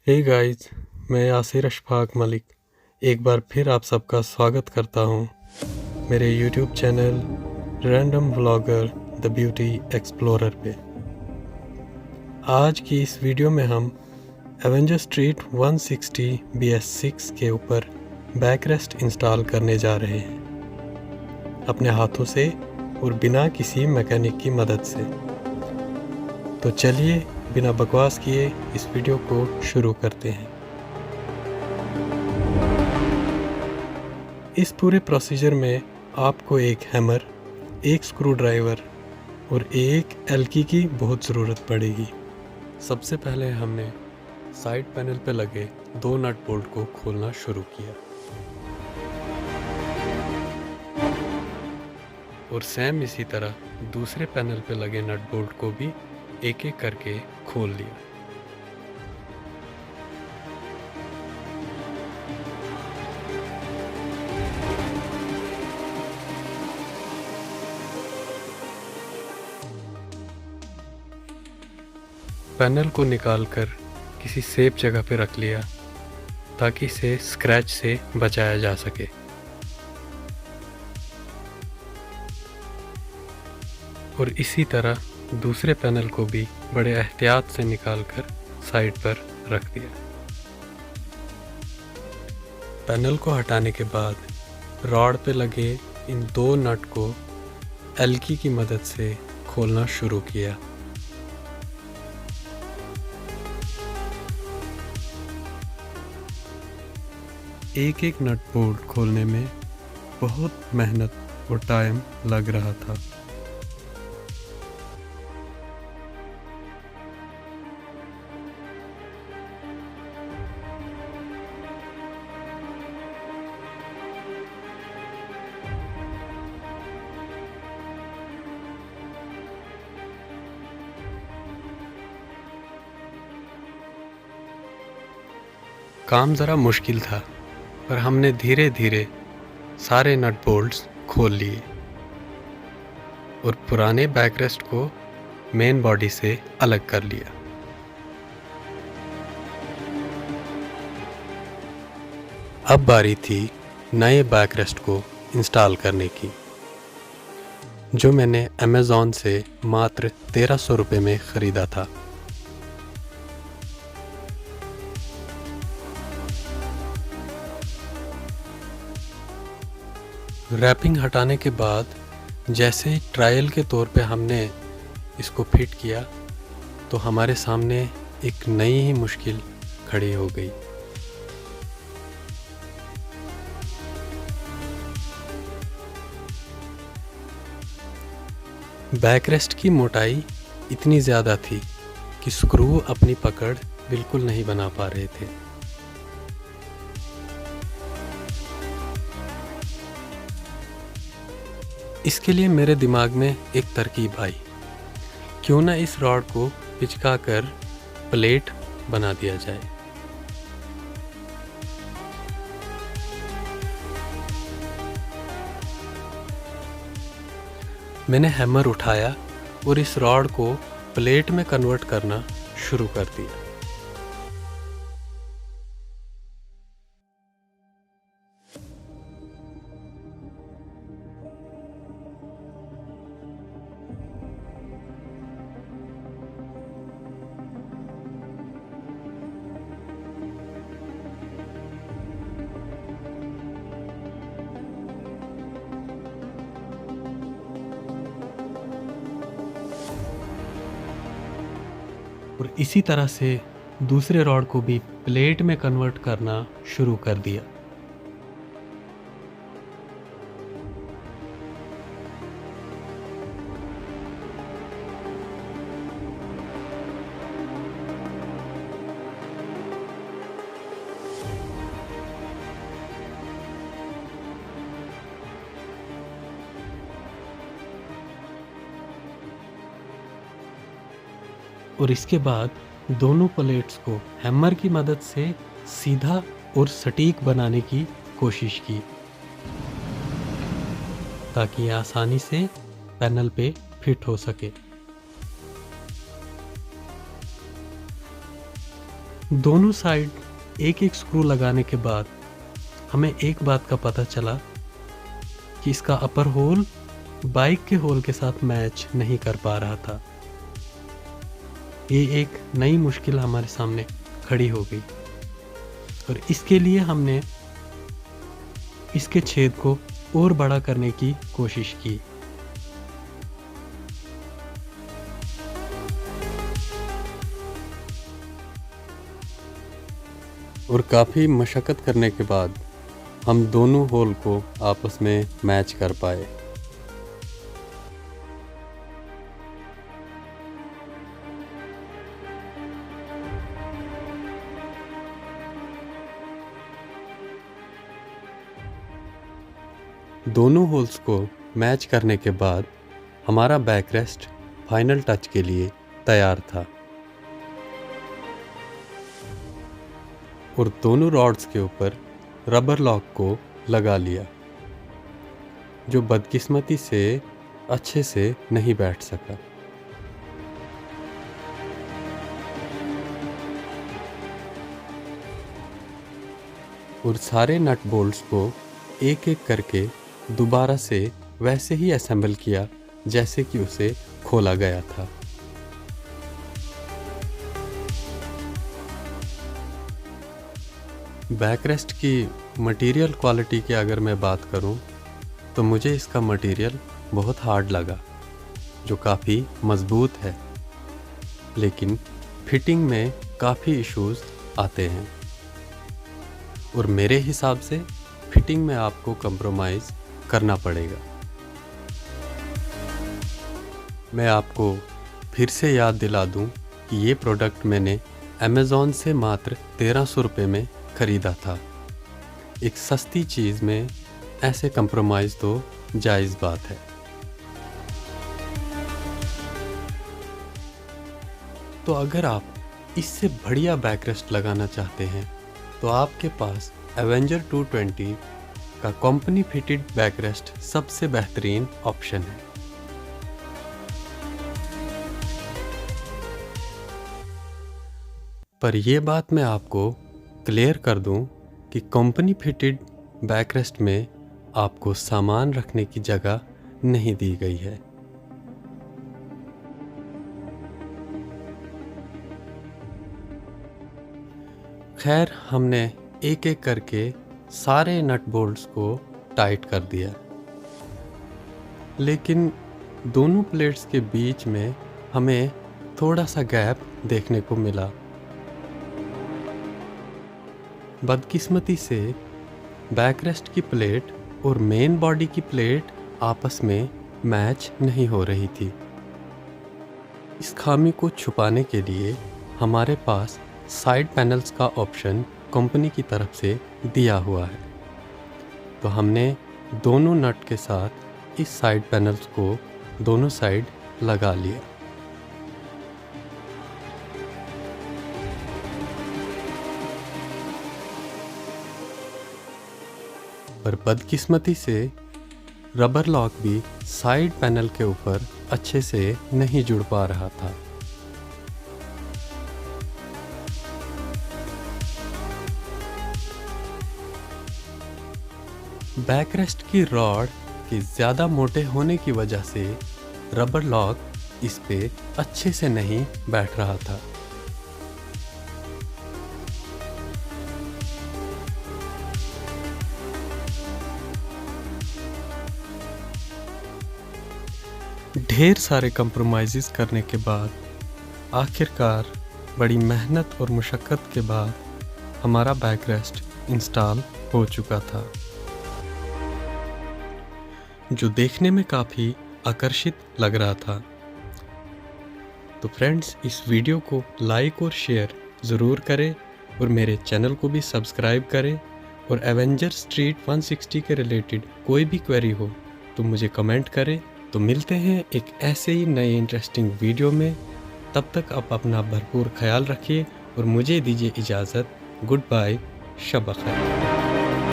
Hey guys, मैं यासिर अशफाक मलिक एक बार फिर आप सबका स्वागत करता हूँ मेरे YouTube channel random vlogger the beauty explorer पे। आज की इस वीडियो में हम एवेंजर स्ट्रीट 160 BS6 के ऊपर बैकरेस्ट इंस्टॉल करने जा रहे हैं अपने हाथों से और बिना किसी मैकेनिक की मदद से। तो चलिए बिना बकवास किए इस वीडियो को शुरू करते हैं। इस पूरे प्रोसीजर में आपको एक हैमर, एक स्क्रू ड्राइवर और एक एल्की की बहुत ज़रूरत पड़ेगी। सबसे पहले हमने साइड पैनल पर लगे 2 नट बोल्ट को खोलना शुरू किया और सेम इसी तरह दूसरे पैनल पर लगे नट बोल्ट को भी एक एक करके खोल लिया। पैनल को निकालकर किसी सेफ जगह पर रख लिया ताकि इसे स्क्रैच से बचाया जा सके। और इसी तरह दूसरे पैनल को भी बड़े एहतियात से निकालकर साइड पर रख दिया। पैनल को हटाने के बाद रॉड पे लगे इन 2 नट को एल्की की मदद से खोलना शुरू किया। एक एक नट बोल्ट खोलने में बहुत मेहनत और टाइम लग रहा था। काम ज़रा मुश्किल था पर हमने धीरे धीरे सारे नट बोल्ट्स खोल लिए और पुराने बैकरेस्ट को मेन बॉडी से अलग कर लिया। अब बारी थी नए बैकरेस्ट को इंस्टॉल करने की, जो मैंने अमेज़ॉन से मात्र 1300 रुपये में ख़रीदा था। रैपिंग हटाने के बाद जैसे ट्रायल के तौर पे हमने इसको फिट किया तो हमारे सामने एक नई ही मुश्किल खड़ी हो गई। बैकरेस्ट की मोटाई इतनी ज़्यादा थी कि स्क्रू अपनी पकड़ बिल्कुल नहीं बना पा रहे थे। इसके लिए मेरे दिमाग में एक तरकीब आई, क्यों ना इस रॉड को पिचका कर प्लेट बना दिया जाए। मैंने हैमर उठाया और इस रॉड को प्लेट में कन्वर्ट करना शुरू कर दिया। और इसी तरह से दूसरे रॉड को भी प्लेट में कन्वर्ट करना शुरू कर दिया। और इसके बाद दोनों प्लेट्स को हैमर की मदद से सीधा और सटीक बनाने की कोशिश की ताकि ये आसानी से पैनल पे फिट हो सके। दोनों साइड एक एक स्क्रू लगाने के बाद हमें एक बात का पता चला कि इसका अपर होल बाइक के होल के साथ मैच नहीं कर पा रहा था। ये एक नई मुश्किल हमारे सामने खड़ी हो गई और इसके लिए हमने इसके छेद को और बड़ा करने की कोशिश की। और काफ़ी मशक्क़त करने के बाद हम दोनों होल को आपस में मैच कर पाए। दोनों होल्स को मैच करने के बाद हमारा बैकरेस्ट फाइनल टच के लिए तैयार था और दोनों रॉड्स के ऊपर रबर लॉक को लगा लिया, जो बदकिस्मती से अच्छे से नहीं बैठ सका। और सारे नट बोल्ट्स को एक एक करके दोबारा से वैसे ही असेंबल किया जैसे कि उसे खोला गया था। बैकरेस्ट की मटेरियल क्वालिटी की अगर मैं बात करूं तो मुझे इसका मटेरियल बहुत हार्ड लगा, जो काफ़ी मज़बूत है, लेकिन फिटिंग में काफ़ी इश्यूज़ आते हैं और मेरे हिसाब से फिटिंग में आपको कंप्रोमाइज़ करना पड़ेगा। मैं आपको फिर से याद दिला दूं कि ये प्रोडक्ट मैंने अमेज़ॉन से मात्र 1300 रुपये में ख़रीदा था। एक सस्ती चीज़ में ऐसे कंप्रोमाइज़ तो जायज़ बात है। तो अगर आप इससे बढ़िया बैकरेस्ट लगाना चाहते हैं तो आपके पास एवेंजर 220 का कंपनी फिटेड बैकरेस्ट सबसे बेहतरीन ऑप्शन है। पर यह बात मैं आपको क्लियर कर दूं कि कंपनी फिटेड बैकरेस्ट में आपको सामान रखने की जगह नहीं दी गई है। खैर, हमने एक एक करके सारे नट बोल्ट्स को टाइट कर दिया, लेकिन दोनों प्लेट्स के बीच में हमें थोड़ा सा गैप देखने को मिला। बदकिस्मती से बैकरेस्ट की प्लेट और मेन बॉडी की प्लेट आपस में मैच नहीं हो रही थी। इस खामी को छुपाने के लिए हमारे पास साइड पैनल्स का ऑप्शन कंपनी की तरफ से दिया हुआ है, तो हमने दोनों नट के साथ इस साइड पैनल्स को दोनों साइड लगा लिया। पर बदकिस्मती से रबर लॉक भी साइड पैनल के ऊपर अच्छे से नहीं जुड़ पा रहा था। बैकरेस्ट की रॉड के ज़्यादा मोटे होने की वजह से रबर लॉक इस पे अच्छे से नहीं बैठ रहा था। ढेर सारे कंप्रोमाइज़ करने के बाद आखिरकार बड़ी मेहनत और मुशक्क़त के बाद हमारा बैकरेस्ट इंस्टॉल हो चुका था, जो देखने में काफ़ी आकर्षित लग रहा था। तो फ्रेंड्स, इस वीडियो को लाइक और शेयर ज़रूर करें और मेरे चैनल को भी सब्सक्राइब करें। और एवेंजर स्ट्रीट 160 के रिलेटेड कोई भी क्वेरी हो तो मुझे कमेंट करें। तो मिलते हैं एक ऐसे ही नए इंटरेस्टिंग वीडियो में। तब तक आप अपना भरपूर ख्याल रखिए और मुझे दीजिए इजाज़त। गुड बाय, शब खैर।